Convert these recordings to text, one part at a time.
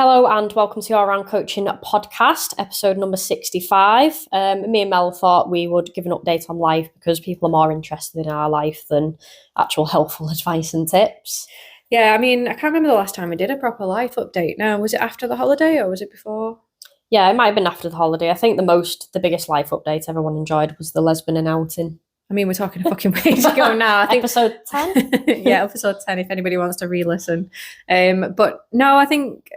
Hello and welcome to our Round Coaching podcast, episode number 65. Me and Mel thought we would give an update on life because people are more interested in our life than actual helpful advice and tips. Yeah, I mean, I can't remember the last time we did a proper life update now. Was it after the holiday or was it before? Yeah, it might have been after the holiday. I think the biggest life update everyone enjoyed was the Lesbian outing. I mean, we're talking a fucking ways ago now. I think episode 10? Yeah, episode 10 if anybody wants to re-listen. But no, I think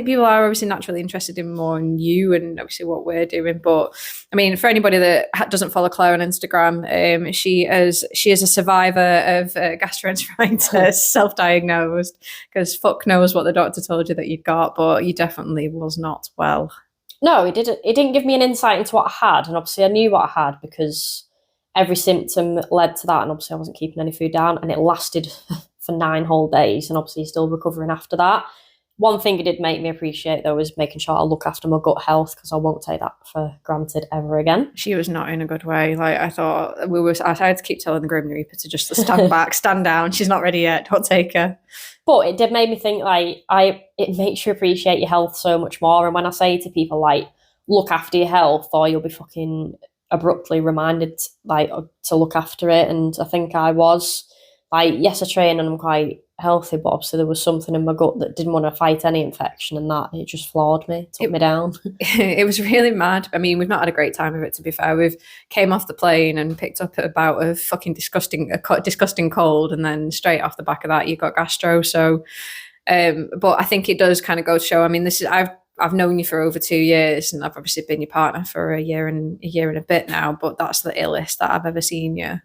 people are obviously naturally interested in more in you and obviously what we're doing. But I mean, for anybody that doesn't follow Clare on Instagram, she is a survivor of gastroenteritis, self-diagnosed, because fuck knows what the doctor told you that you'd got, but you definitely was not well. No, it didn't. It didn't give me an insight into what I had, and obviously I knew what I had because every symptom led to that, and obviously I wasn't keeping any food down, and it lasted for 9 whole days, and obviously still recovering after that. One thing it did make me appreciate, though, was making sure I look after my gut health because I won't take that for granted ever again. She was not in a good way. Like, I thought I had to keep telling the Grim Reaper to just stand back, stand down. She's not ready yet. Don't take her. But it did make me think, like, it makes you appreciate your health so much more. And when I say to people, like, look after your health or you'll be fucking abruptly reminded, like, to look after it. And I think I was. Like, yes, I train and I'm quite healthy, but obviously there was something in my gut that didn't want to fight any infection, and that it just floored me, took me down. It was really mad. I mean, we've not had a great time of it, to be fair. We've came off the plane and picked up a bout of fucking disgusting cold, and then straight off the back of that, you got gastro. So, but I think it does kind of go to show. I mean, I've known you for over 2 years, and I've obviously been your partner for a year and a bit now. But that's the illest that I've ever seen you.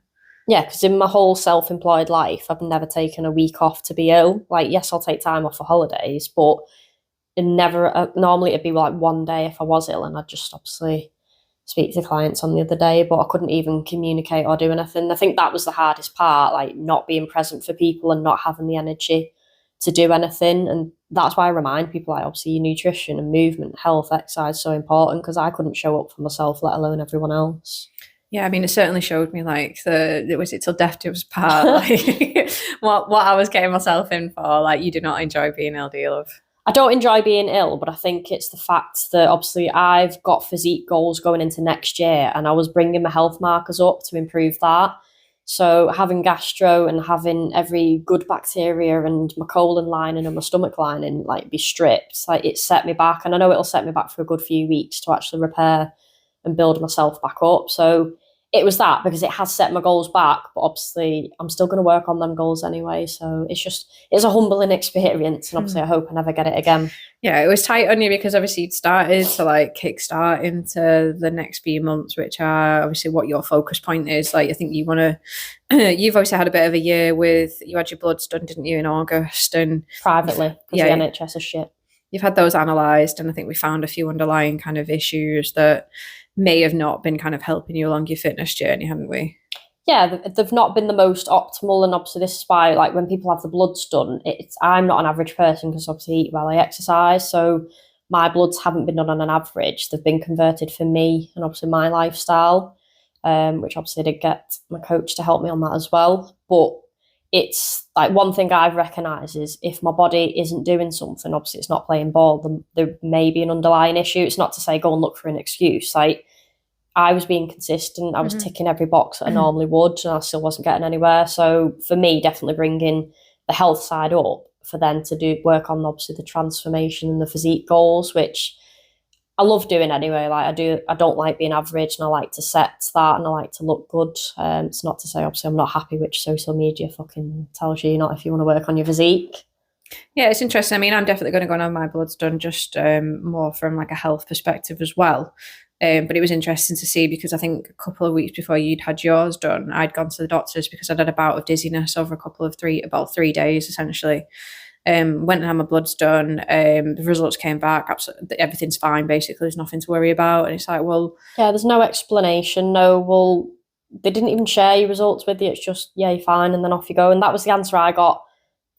Yeah, because in my whole self-employed life, I've never taken a week off to be ill. Like, yes, I'll take time off for holidays, but normally it'd be like one day if I was ill, and I'd just obviously speak to clients on the other day, but I couldn't even communicate or do anything. I think that was the hardest part, like not being present for people and not having the energy to do anything. And that's why I remind people, like, obviously your nutrition and movement, health, exercise is so important, because I couldn't show up for myself, let alone everyone else. Yeah, I mean, it certainly showed me, like, was it till death do us part, like, what I was getting myself in for. Like, you do not enjoy being ill, do you, love? I don't enjoy being ill, but I think it's the fact that obviously I've got physique goals going into next year, and I was bringing my health markers up to improve that. So having gastro and having every good bacteria and my colon lining and my stomach lining, like, be stripped, like, it set me back. And I know it'll set me back for a good few weeks to actually repair and build myself back up. So it was that, because it has set my goals back, but obviously I'm still going to work on them goals anyway. So it's a humbling experience, and obviously I hope I never get it again. Yeah, it was tight on you because obviously you'd started to, like, kickstart into the next few months, which are obviously what your focus point is. Like, I think you want to, you've obviously had a bit of a year you had your bloods done, didn't you, in August? And privately, because the NHS is shit. You've had those analysed, and I think we found a few underlying kind of issues that may have not been kind of helping you along your fitness journey, haven't we? Yeah, they've not been the most optimal, and obviously this is why, like, when people have the bloods done, I'm not an average person because obviously I eat well, I exercise, so my bloods haven't been done on an average. They've been converted for me and obviously my lifestyle, which obviously I did get my coach to help me on that as well. But it's like, one thing I've recognised is if my body isn't doing something, obviously it's not playing ball, then there may be an underlying issue. It's not to say go and look for an excuse. Like, I was being consistent. I was ticking every box that I normally would, and I still wasn't getting anywhere. So for me, definitely bringing the health side up for them to work on obviously the transformation and the physique goals, which I love doing anyway. Like, I don't like being average, and I like to set that, and I like to look good. It's not to say obviously I'm not happy, which social media fucking tells you not if you want to work on your physique. Yeah, it's interesting. I mean, I'm definitely going to go and have my bloods done, just more from, like, a health perspective as well. But it was interesting to see, because I think a couple of weeks before you'd had yours done, I'd gone to the doctors because I'd had a bout of dizziness over about 3 days essentially. Went and had my bloods done. The results came back. Absolutely, everything's fine. Basically, there's nothing to worry about. And it's like, well, yeah, there's no explanation. No, well, they didn't even share your results with you. It's just, yeah, you're fine, and then off you go. And that was the answer I got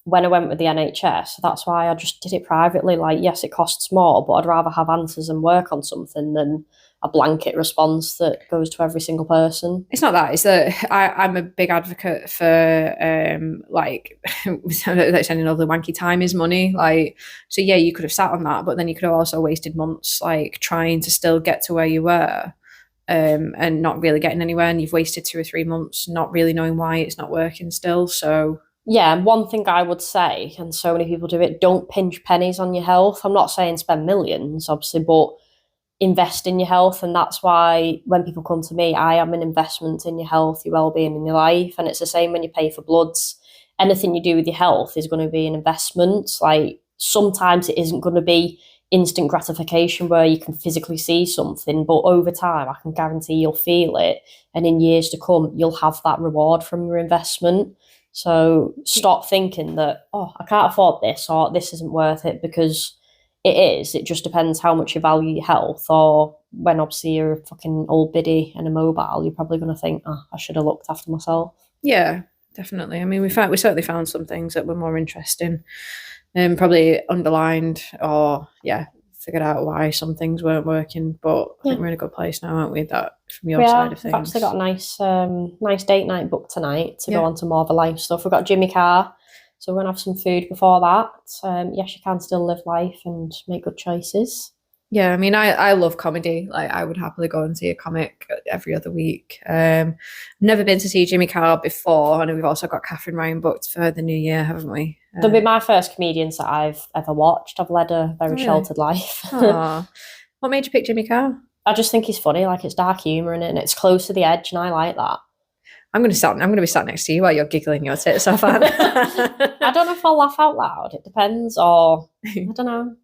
when I went with the NHS, that's why I just did it privately. Like, yes, it costs more, but I'd rather have answers and work on something than a blanket response that goes to every single person. It's not that. It's that I'm a big advocate for like sending over the wanky time is money. Like, so yeah, you could have sat on that, but then you could have also wasted months like trying to still get to where you were, and not really getting anywhere. And you've wasted 2 or 3 months not really knowing why it's not working still. So Yeah, and one thing I would say, and so many people do it, don't pinch pennies on your health. I'm not saying spend millions, obviously, but invest in your health. And that's why when people come to me, I am an investment in your health, your well-being, and your life. And it's the same when you pay for bloods. Anything you do with your health is going to be an investment. Like, sometimes it isn't going to be instant gratification where you can physically see something, but over time I can guarantee you'll feel it, and in years to come you'll have that reward from your investment. So stop thinking that, oh, I can't afford this, or this isn't worth it, because it is. It just depends how much you value your health. Or when obviously you're a fucking old biddy and immobile, you're probably going to think, oh, I should have looked after myself. yeah, definitely. I mean, we certainly found some things that were more interesting, and probably underlined or figured out why some things weren't working. But I think we're in a good place now, aren't we? That from your side of things. We've actually got a nice date night booked tonight to go on to more of the life stuff. We've got Jimmy Carr, so we're gonna have some food before that. Yes, you can still live life and make good choices. Yeah, I mean, I love comedy. Like, I would happily go and see a comic every other week. Never been to see Jimmy Carr before. I know we've also got Catherine Ryan booked for the new year, haven't we? They'll be my first comedians that I've ever watched. I've led a very sheltered life. What made you pick Jimmy Carr? I just think he's funny. Like, it's dark humour in it, and it's close to the edge, and I like that. I'm going to be sat next to you while you're giggling your tits off. I don't know if I'll laugh out loud. It depends, or I don't know.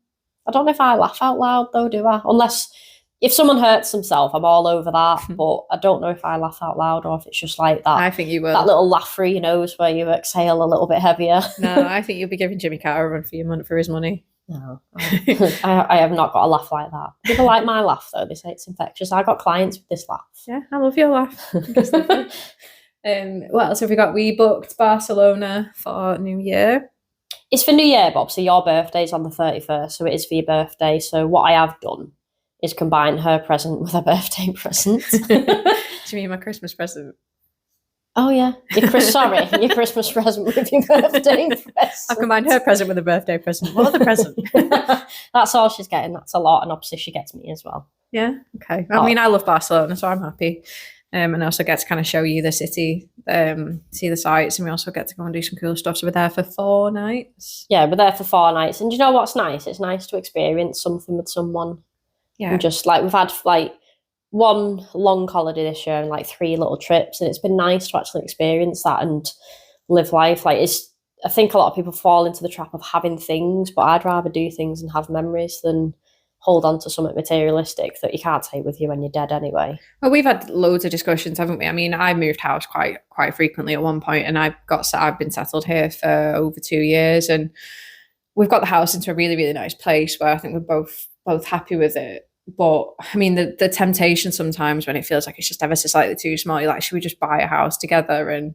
I don't know if I laugh out loud though, do I? Unless if someone hurts themselves, I'm all over that. But I don't know if I laugh out loud or if it's just like that. I think you will. That little laugh through your nose where you exhale a little bit heavier. No, I think you'll be giving Jimmy Carr a run for his money. No, I have not got a laugh like that. People like my laugh though. They say it's infectious. I got clients with this laugh. Yeah, I love your laugh. What else have we got? We booked Barcelona for New Year. It's for New Year, but obviously your birthday's on the 31st, so it is for your birthday. So what I have done is combine her present with a birthday present. Do you mean my Christmas present? Oh, yeah. Your Christmas present with your birthday present. I've combined her present with a birthday present. What other present? That's all she's getting. That's a lot. And obviously she gets me as well. Yeah, okay. I mean, I love Barcelona, so I'm happy. And I also get to kind of show you the city, see the sights, and we also get to go and do some cool stuff. So we're there for 4 nights. Yeah, we're there for 4 nights. And do you know what's nice? It's nice to experience something with someone. Yeah. And just like, we've had like 1 long holiday this year and like 3 little trips. And it's been nice to actually experience that and live life. Like, I think a lot of people fall into the trap of having things, but I'd rather do things and have memories than hold on to something materialistic that you can't take with you when you're dead anyway. Well, we've had loads of discussions, haven't we? I mean, I moved house quite frequently at one point, and I've been settled here for over 2 years, and we've got the house into a really, really nice place where I think we're both happy with it. But I mean, the temptation sometimes when it feels like it's just ever so slightly too small, you're like, should we just buy a house together?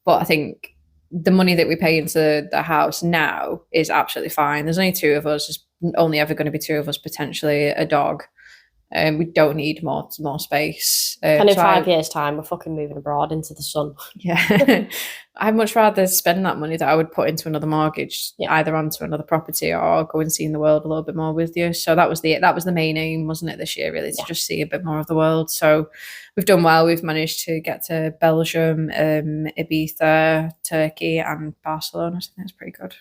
But I think the money that we pay into the house now is absolutely fine. There's only 2 of us. There's only ever going to be 2 of us, potentially a dog. We don't need more space. And in 5 years' time, we're fucking moving abroad into the sun. Yeah. I'd much rather spend that money that I would put into another mortgage, either onto another property or go and see in the world a little bit more with you. So that was the main aim, wasn't it, this year, really, to just see a bit more of the world. So we've done well. We've managed to get to Belgium, Ibiza, Turkey, and Barcelona. So I think that's pretty good.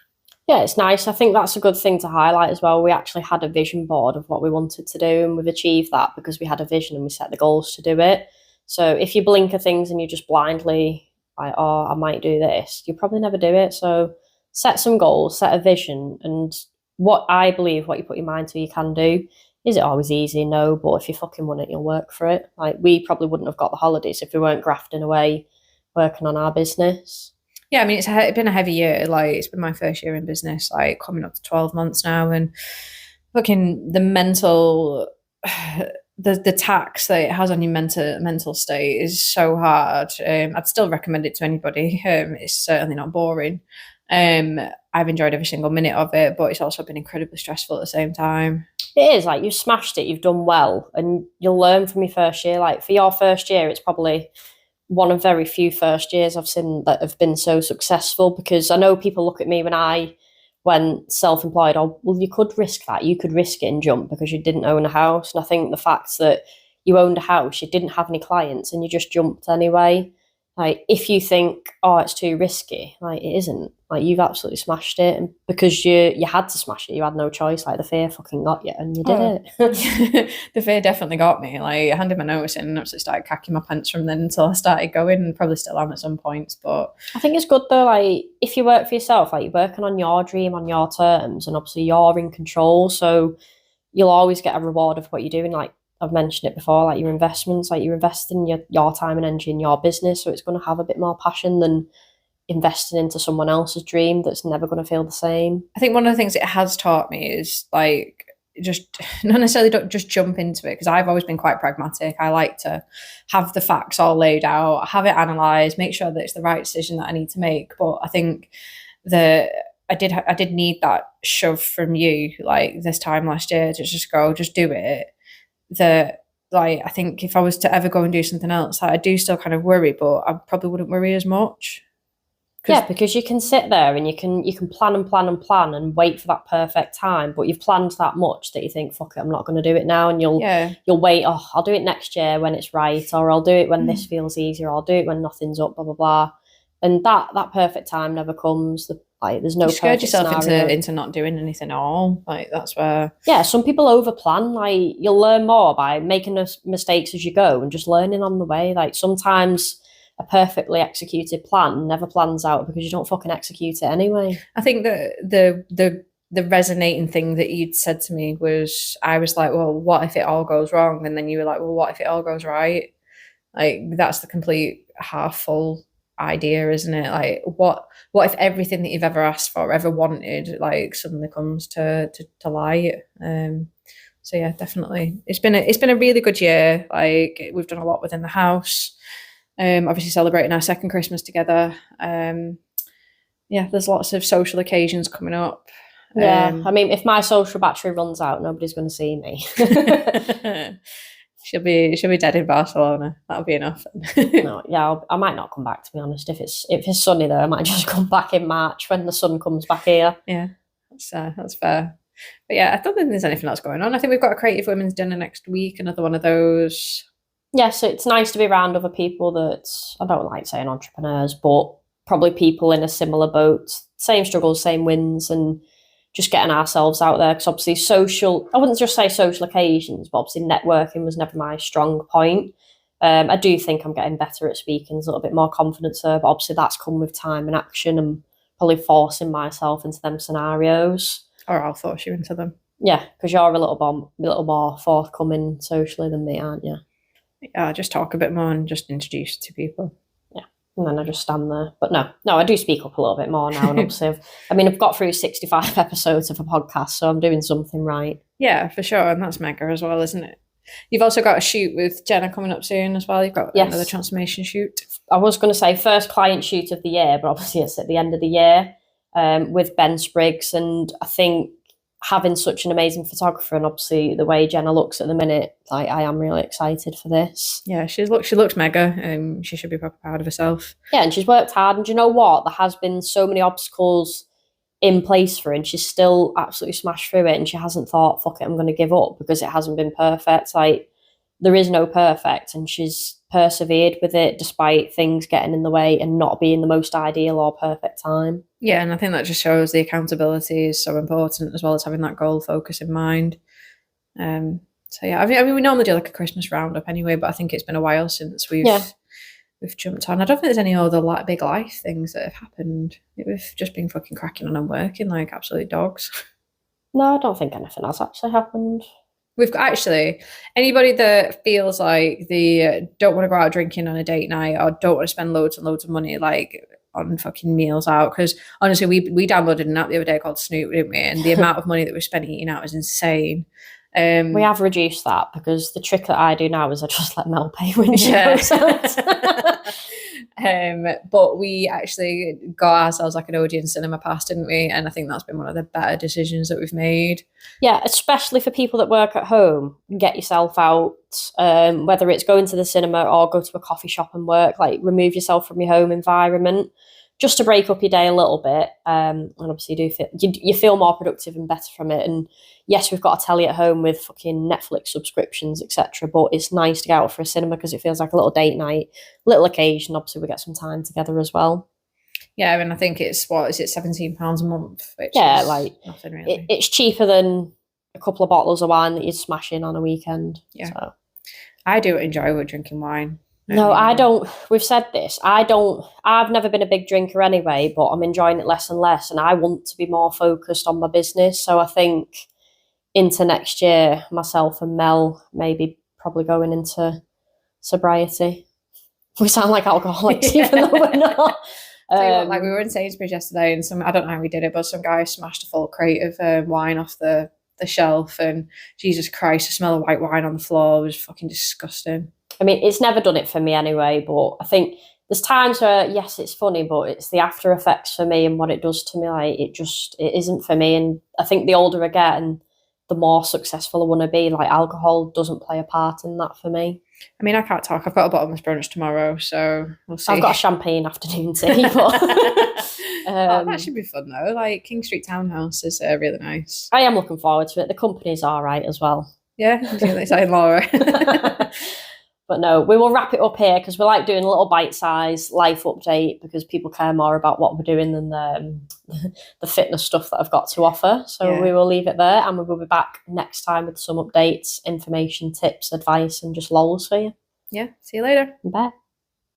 Yeah, it's nice. I think that's a good thing to highlight as well. We actually had a vision board of what we wanted to do, and we've achieved that because we had a vision and we set the goals to do it. So if you blink at things and you just blindly like, oh, I might do this, you'll probably never do it. So set some goals, set a vision, and what I believe what you put your mind to, you can do. Is it always easy? No, but if you fucking want it, you'll work for it. Like, we probably wouldn't have got the holidays if we weren't grafting away, working on our business. Yeah, I mean, it's been a heavy year. Like, it's been my first year in business, like coming up to 12 months now, and looking the mental, the tax that it has on your mental state is so hard. I'd still recommend it to anybody. It's certainly not boring, I've enjoyed every single minute of it, but it's also been incredibly stressful at the same time. It is, like, you've smashed it, you've done well, and you'll learn from your first year. Like, for your first year, it's probably one of very few first years I've seen that have been so successful, because I know people look at me when I went self-employed, oh, well, you could risk that. You could risk it and jump because you didn't own a house. And I think the fact that you owned a house, you didn't have any clients, and you just jumped anyway. Like, if you think, oh, it's too risky, like, it isn't. Like, you've absolutely smashed it, and because you had to smash it, you had no choice. Like, the fear fucking got you, and you did it. The fear definitely got me. Like, I handed my notice in and absolutely started cacking my pants from then until I started going, and probably still am at some points. But I think it's good though. Like, if you work for yourself, like, you're working on your dream on your terms, and obviously you're in control, so you'll always get a reward of what you're doing. Like, I've mentioned it before, like your investments, like you're investing your time and energy in your business, so it's going to have a bit more passion than investing into someone else's dream that's never going to feel the same. I think one of the things it has taught me is, like, just not necessarily don't just jump into it, because I've always been quite pragmatic. I like to have the facts all laid out, have it analysed, make sure that it's the right decision that I need to make. But I think that I did need that shove from you, like, this time last year, to just go, just do it. That, like, I think if I was to ever go and do something else, like, I do still kind of worry, but I probably wouldn't worry as much. Yeah, because you can sit there and you can plan and plan and plan and wait for that perfect time, but you've planned that much that you think, fuck it, I'm not going to do it now, and you'll wait, oh, I'll do it next year when it's right, or I'll do it when this feels easier, or I'll do it when nothing's up, blah blah blah. And that perfect time never comes. There's no. You scared yourself into not doing anything at all. Like, that's where. Yeah, some people overplan. Like, you'll learn more by making mistakes as you go and just learning on the way. Like, sometimes a perfectly executed plan never plans out because you don't fucking execute it anyway. I think that the resonating thing that you'd said to me was, I was like, well, what if it all goes wrong? And then you were like, well, what if it all goes right? Like, that's the complete half full idea, isn't it? Like, what if everything that you've ever asked for, ever wanted, like, suddenly comes to light? So yeah, definitely, it's been a really good year. Like, we've done a lot within the house. Obviously celebrating our second Christmas together. Yeah, there's lots of social occasions coming up. Yeah, I mean, if my social battery runs out, nobody's going to see me. She'll be dead in Barcelona. That'll be enough. No, yeah, I might not come back, to be honest. If it's sunny there, I might just come back in March when the sun comes back here. Yeah, that's fair. But yeah, I don't think there's anything else going on. I think we've got a Creative Women's Dinner next week, another one of those. Yeah, so it's nice to be around other people that, I don't like saying entrepreneurs, but probably people in a similar boat, same struggles, same wins, and just getting ourselves out there. Because obviously I wouldn't just say social occasions, but obviously networking was never my strong point. I do think I'm getting better at speaking, there's a little bit more confidence there, but obviously that's come with time and action and probably forcing myself into them scenarios. Or I'll force you into them. Yeah, because you're a little more forthcoming socially than me, aren't you? Yeah, just talk a bit more and just introduce to people. Yeah, and then I just stand there. But no, I do speak up a little bit more now. And obviously, I've got through 65 episodes of a podcast, so I'm doing something right. Yeah, for sure. And that's mega as well, isn't it? You've also got a shoot with Jenna coming up soon as well. You've got another transformation shoot. I was going to say first client shoot of the year, but obviously it's at the end of the year with Ben Spriggs. And I think having such an amazing photographer, and obviously the way Jenna looks at the minute, like, I am really excited for this. Yeah, she looks mega. She should be proper proud of herself. Yeah, and she's worked hard. And do you know what? There has been so many obstacles in place for her, and she's still absolutely smashed through it. And she hasn't thought, fuck it, I'm going to give up because it hasn't been perfect. Like, there is no perfect, and she's persevered with it despite things getting in the way and not being the most ideal or perfect time. Yeah, and I think that just shows the accountability is so important, as well as having that goal focus in mind. So yeah, I mean, we normally do like a Christmas roundup anyway, but I think it's been a while since we've jumped on. I don't think there's any other big life things that have happened. We've just been fucking cracking on and working like absolute dogs. No, I don't think anything else actually happened. We've got, actually, anybody that feels like they don't want to go out drinking on a date night or don't want to spend loads and loads of money like on fucking meals out, because honestly we downloaded an app the other day called Snoop, didn't we? And the amount of money that we spent eating out is insane. We have reduced that because the trick that I do now is I just let Mel pay when she goes out. But we actually got ourselves like an Odeon cinema pass, didn't we? And I think that's been one of the better decisions that we've made. Yeah, especially for people that work at home, get yourself out, whether it's going to the cinema or go to a coffee shop and work, like remove yourself from your home environment just to break up your day a little bit. And obviously you feel more productive and better from it. And yes, we've got a telly at home with fucking Netflix subscriptions, etc. But it's nice to get out for a cinema because it feels like a little date night, little occasion. Obviously, we get some time together as well. Yeah, and I think it's £17 a month, which Yeah, is like nothing really. It's cheaper than a couple of bottles of wine that you'd smash in on a weekend. Yeah, so. I do enjoy drinking wine. No, I don't. We've said this. I've never been a big drinker anyway, but I'm enjoying it less and less. And I want to be more focused on my business. So I think into next year, myself and Mel maybe probably going into sobriety. We sound like alcoholics, even though we're not. Like we were in Sainsbury's yesterday, and I don't know how we did it, but some guy smashed a full crate of wine off the shelf, and Jesus Christ, the smell of white wine on the floor was fucking disgusting. I mean, it's never done it for me anyway, but I think there's times where, yes, it's funny, but it's the after effects for me and what it does to me. Like, it isn't for me. And I think the older I get and the more successful I want to be, like, alcohol doesn't play a part in that for me. I mean, I can't talk. I've got a bottomless brunch tomorrow, so we'll see. I've got a champagne afternoon tea. But that should be fun, though. Like, King Street Townhouse is really nice. I am looking forward to it. The company's all right as well. Yeah, it's like Laura. But no, we will wrap it up here because we like doing a little bite-sized life update because people care more about what we're doing than the fitness stuff that I've got to offer. So we will leave it there, and we will be back next time with some updates, information, tips, advice, and just lols for you. Yeah, see you later. Bye.